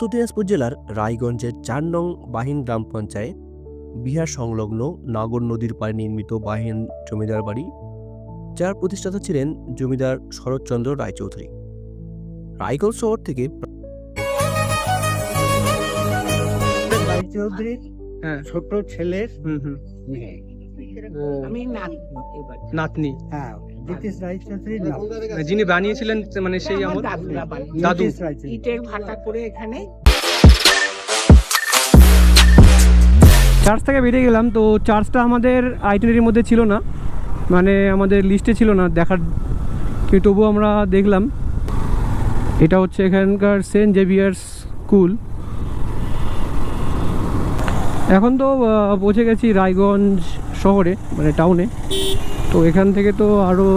উত্তর দিনাজপুর জেলার রায়গঞ্জের ৪ নং বাহিন গ্রাম পঞ্চায়েত বিহার সংলগ্ন নাগর নদীর পাড়ে নির্মিত বাহিন জমিদার বাড়ি, যার প্রতিষ্ঠাতা ছিলেন জমিদার শরৎচন্দ্র রায়চৌধুরী। রায়গঞ্জ শহর থেকে রায়চৌধুরীর ছোট ছেলের মেয়ে। আমি নাতনি, হ্যাঁ, নীতিশ রায়চৌধুরীর নাম। যিনি বানিয়েছিলেন মানে সেই আমার দাদু। নীতিশ রায়চৌধুরী। ইটের ভাটা করে এখানে চার্চ থেকে বেরিয়ে গেলাম, তো চার্চটা আমাদের আইটিনারির মধ্যে ছিল না, মানে আমাদের লিস্টে ছিল না দেখার, কিন্তু তবুও আমরা দেখলাম। এটা হচ্ছে এখানকার সেন্ট জেভিয়ার্স স্কুল। এখন তো পৌঁছে গেছি রায়গঞ্জ শহরে, মানে টাউনে। তো এখান থেকে তো আরও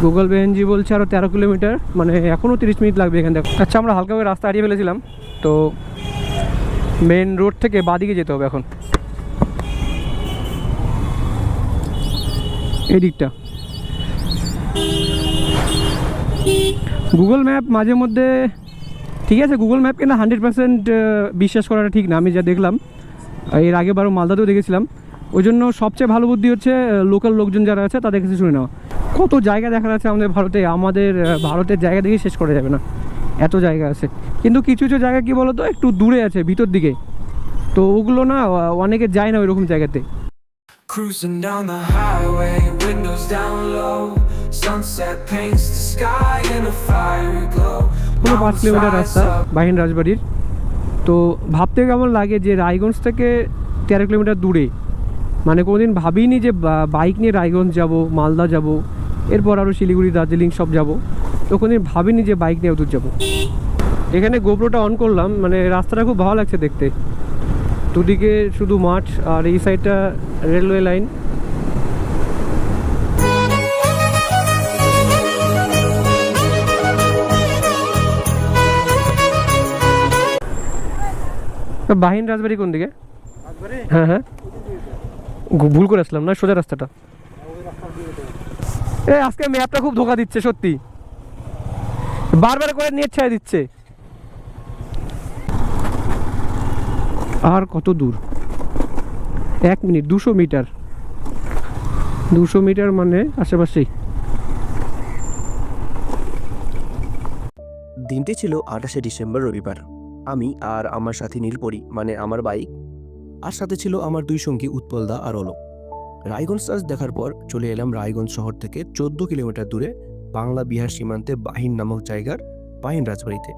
গুগল বেএনজি বলছে আরও 13 কিলোমিটার, মানে এখনও 30 মিনিট লাগবে এখান থেকে। আচ্ছা, আমরা হালকাভাবে রাস্তা হারিয়ে ফেলেছিলাম, তো মেন রোড থেকে বাদিকে যেতে হবে এখন, এই দিকটা। গুগল ম্যাপ মাঝে মধ্যে ঠিক আছে, গুগল ম্যাপকে না 100% বিশ্বাস করাটা ঠিক না। আমি যা দেখলাম, এর আগেবারও মালদাতেও দেখেছিলাম, ওই জন্য সবচেয়ে ভালো বুদ্ধি হচ্ছে লোকাল লোকজন যারা আছে তাদের কাছে শুনে নেওয়া। কত জায়গা দেখা যাচ্ছে আমাদের ভারতে, ভারতের জায়গা দেখে শেষ করা যাবে না, এত জায়গা আছে। কিন্তু কিছু কিছু জায়গা কী বলো তো, একটু দূরে আছে, ভিতর দিকে, তো ওগুলো না অনেকে যায় না ওইরকম জায়গাতে। Cruising down the highway, windows down low, sunset paints the sky in a fiery glow. পুরো 5 কিলোমিটার রাস্তা বাহিন রাজবাড়ির। তো ভাবতে কেমন লাগে যে রায়গঞ্জ থেকে 13 কিলোমিটার দূরে, মানে কোনোদিন ভাবিনি যে বাইক নিয়ে রায়গঞ্জ যাব, মালদা যাব, এরপর আরও শিলিগুড়ি, দার্জিলিং সব যাব। তো কোনোদিন ভাবিনি যে বাইক নিয়ে অত যাব। এখানে গোপ্রোটা অন করলাম, মানে রাস্তাটা খুব ভালো লাগছে দেখতে, দুদিকে শুধু মাঠ, আর এই সাইডটা রেলওয়ে লাইন। বাহিন রাজবাড়ি কোন দিকে? হ্যাঁ হ্যাঁ, ভুল করে আসলাম না, সোজা রাস্তাটা। আজকে ম্যাপটা খুব ধোকা দিচ্ছে সত্যি, বারবার করে নেট ছেড়ে দিচ্ছে। আর কত দূর? 1 মিনিট, 200 মিটার। 200 মিটার মানে আশেপাশেই। দিনটি ছিল 28শে ডিসেম্বর, রবিবার। আমি আর আমার সাথী নীলপরি, মানে আমার বাইক, আর সাথে ছিল আমার 2 সঙ্গী উৎপলদা আর অলোক। রায়গঞ্জ চার্চ দেখার পর চলে এলাম রায়গঞ্জ শহর থেকে 14 কিলোমিটার দূরে বাংলা বিহার সীমান্তে বাহিন নামক জায়গার বাহিন রাজবাড়িতে।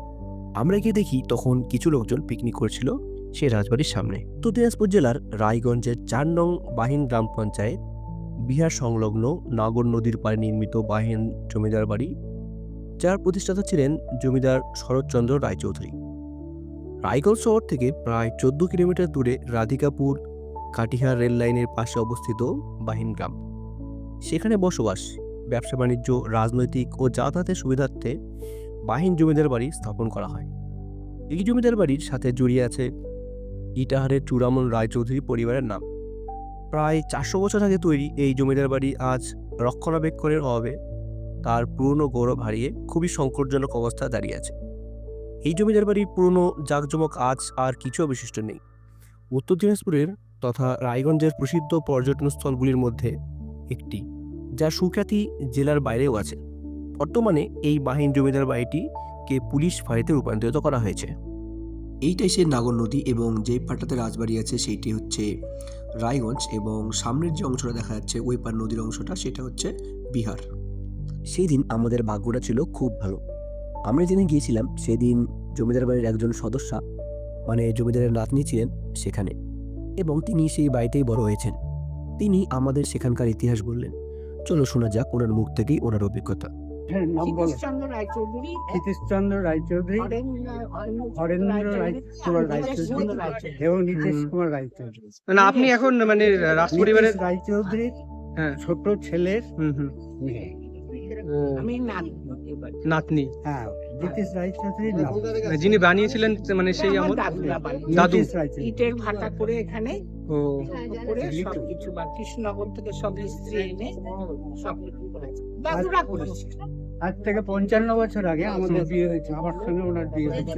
আমরা গিয়ে দেখি তখন কিছু লোকজন পিকনিক করছিল সেই রাজবাড়ির সামনে। উত্তর দিনাজপুর জেলার রায়গঞ্জের 4 নং বাহিন গ্রাম পঞ্চায়েত বিহার সংলগ্ন নাগর নদীর পাড়ে নির্মিত বাহিন জমিদার বাড়ি, যার প্রতিষ্ঠাতা ছিলেন জমিদার শরৎচন্দ্র রায়চৌধুরী। রায়গঞ্জ শহর থেকে প্রায় 14 কিলোমিটার দূরে রাধিকাপুর কাটিহার রেল লাইনের পাশে অবস্থিত বাহিন গ্রাম। সেখানে বসবাস, ব্যবসা বাণিজ্য, রাজনৈতিক ও যাতায়াতের সুবিধার্থে বাহিন জমিদার বাড়ি স্থাপন করা হয়। এই জমিদার বাড়ির সাথে জড়িয়ে আছে ইটাহারের চূড়ামন রায়চৌধুরী পরিবারের নাম। প্রায় 400 বছর আগে তৈরি এই জমিদার বাড়ি আজ রক্ষণাবেক্ষণের অভাবে তার পুরনো গৌরব হারিয়ে খুবই সংকটজনক অবস্থায় দাঁড়িয়ে আছে। এই জমিদার বাড়ির পুরনো জাঁকজমক আজ আর কিছু অবশিষ্ট নেই। উত্তর দিনাজপুরের তথা রায়গঞ্জের প্রসিদ্ধ পর্যটন স্থলগুলির মধ্যে একটি, যার সুখ্যাতি জেলার বাইরেও আছে। বর্তমানে এই বাহিন জমিদার বাড়িটিকে পুলিশ ফাঁড়িতে রূপান্তরিত করা হয়েছে। এইটাই সে নাগর নদী, এবং যেই পাটাতে রাজবাড়ি আছে সেইটি হচ্ছে রায়গঞ্জ, এবং সামনের যে অংশটা দেখা যাচ্ছে ওই পার নদীর অংশটা, সেটা হচ্ছে বিহার। সেই দিন আমাদের ভাগ্যটা ছিল খুব ভালো। আমরা যেদিন গিয়েছিলাম সেদিন জমিদার বাড়ির একজন সদস্যা, মানে জমিদারের নাতনি ছিলেন সেখানে, এবং তিনি সেই বাড়িতেই বড় হয়েছেন। তিনি আমাদের সেখানকার ইতিহাস বললেন। চলো শোনা যাক ওনার মুখ থেকেই ওনার অভিজ্ঞতা। নাম বলো। নীতিশচন্দ্র রায়চৌধুরী, নীতিশচন্দ্র রায়চৌধুরী, হরেন্দ্র কুমার রায়চৌধুরী এবং নীতিশ কুমার রায়চৌধুরী। মানে আপনি এখন মানে রাজ পরিবারের নীতিশ রায়চৌধুরীর ছোট ছেলের মেয়ে। আমি নাতনি, হ্যাঁ, নীতিশ রায়চৌধুরীর নাম। যিনি বানিয়েছিলেন মানে সেই আমার দাদু। নীতিশ রায়চৌধুরী। ইটের ভাটা করে এখানে ও করে সবকিছু, বা কৃষ্ণনগর থেকে সব মিস্ত্রি এনে সব কিছু করেছে, দাদুরা করেছে। আজ থেকে 55 বছর আগে আমাদের বিয়ে হয়েছে, আমার সঙ্গে ওনার বিয়ে হয়েছে।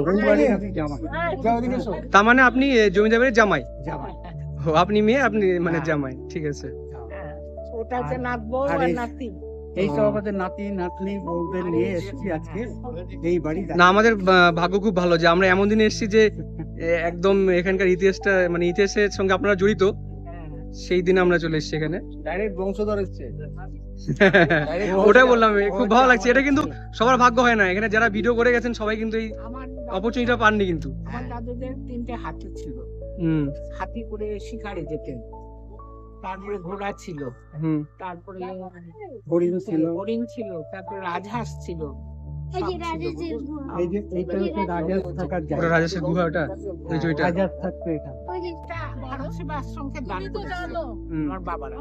ওই বাড়ির আমি জামাই। তার মানে আপনি জমিদার বাড়ির জামাই? জামাই। ও, আপনি মেয়ে, আপনি মানে হ্যাঁ। জামাই, ঠিক আছে। ওটা হচ্ছে নাতবো আর আর এই- নাতি। এই সব আমাদের নাতি নাতনি বউদের নিয়ে এসেছি আজকে এই বাড়ি। না, আমাদের ভাগ্য খুব ভালো যে আমরা এমন দিনে এসেছি যে একদম এখানকার ইতিহাসটা, মানে ইতিহাসের সঙ্গে আপনারা জড়িত, সেই দিনে আমরা চলে এসেছি এখানে। ডাইরেক্ট বংশধর এসছে। ওটাই বললাম, খুব ভালো লাগছে। এটা কিন্তু সবার ভাগ্য হয় না, এখানে যারা ভিডিও করে গেছেন সবাই কিন্তু এই আমার অপরচুনিটিটা পাননি কিন্তু। আমার দাদুদের 3টে হাতি ছিল, হুম হাতি করে শিকারে যেতেন। তারপরে ঘোড়া ছিল, হুম তারপরে হরিণ ছিল। হরিণ ছিল, তারপরে রাজহাঁস ছিল। এই যে এইটা হচ্ছে রাজার থাকার ওটা জায়গা। রাজেশের গুহা, ওটা ওই যে ওইটা। রাজার থাকতো এখানে। এটা ভারত সেবা আশ্রমকে দান করেছিল হুম। আমার বাবারা।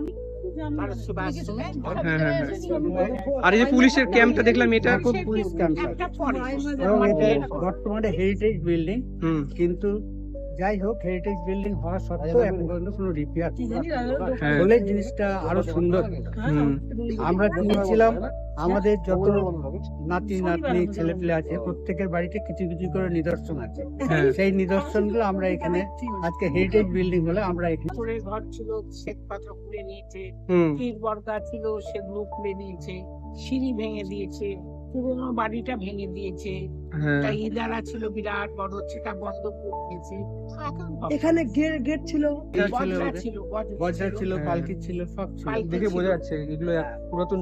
ভারত সেবা আশ্রমে হ্যাঁ হ্যাঁ হ্যাঁ। আর এই যে পুলিশের ক্যাম্পটা দেখলাম, এটা এখন পুলিশ ক্যাম্প একটা ফরেস্ট। এবং এটা বর্তমানে হেরিটেজ বিল্ডিং, হুম কিন্তু যাই হোক হেরিটেজ বিল্ডিং হওয়া সত্ত্বেও এখন পর্যন্ত কোনো রিপেয়ার হ্যাঁ। হলে জিনিসটা আরো সুন্দর। হুম আমরা কিনেছিলাম, আমাদের যত নাতি নাতনি ছেলেপেলে আছে প্রত্যেকের বাড়িতে কিছু কিছু করে নিদর্শন আছে। হ্যাঁ। সেই নিদর্শনগুলো আমরা এখানে আজকে হেরিটেজ বিল্ডিং হলে আমরা এখানে উপরের ঘর ছিল, শ্বেত পাথর খুলে নিয়েছে। হুম তীর বর্গা ছিল, সেগুলো খুলে দিয়েছে। সিঁড়ি ভেঙে দিয়েছে, পুরোনো বাড়িটা ভেঙে দিয়েছে। হ্যাঁ। একটা ইদারা ছিল বিরাট বড়, সেটা বন্ধ করে দিয়েছে। এখন এখানে গেট ছিল, বজরা ছিল, বজ্রা ছিল, হ্যাঁ। পালকি ছিল, সব ছিল। পালকি দেখে ছিল। বোঝা যাচ্ছে এগুলো পুরাতন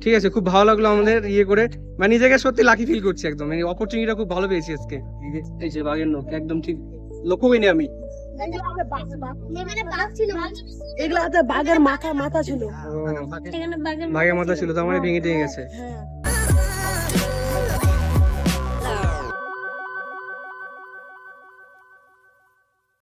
ঠিক আছে, খুব ভালো লাগলো আমাদের ইয়ে করে, মানে নিজেকে সত্যি লাকি ফিল করছি একদম। এই অপরচুনিটিটা খুব ভালো পেয়েছি আজকে। এই যে বাঘের নখ একদম ঠিক লক্ষ্য করিনি আমি। এগুলো হাতে বাঘের মাথা ছিল। বাঘের মাথা ছিল, তার মানে ভেঙে টেঙে গেছে। হ্যাঁ।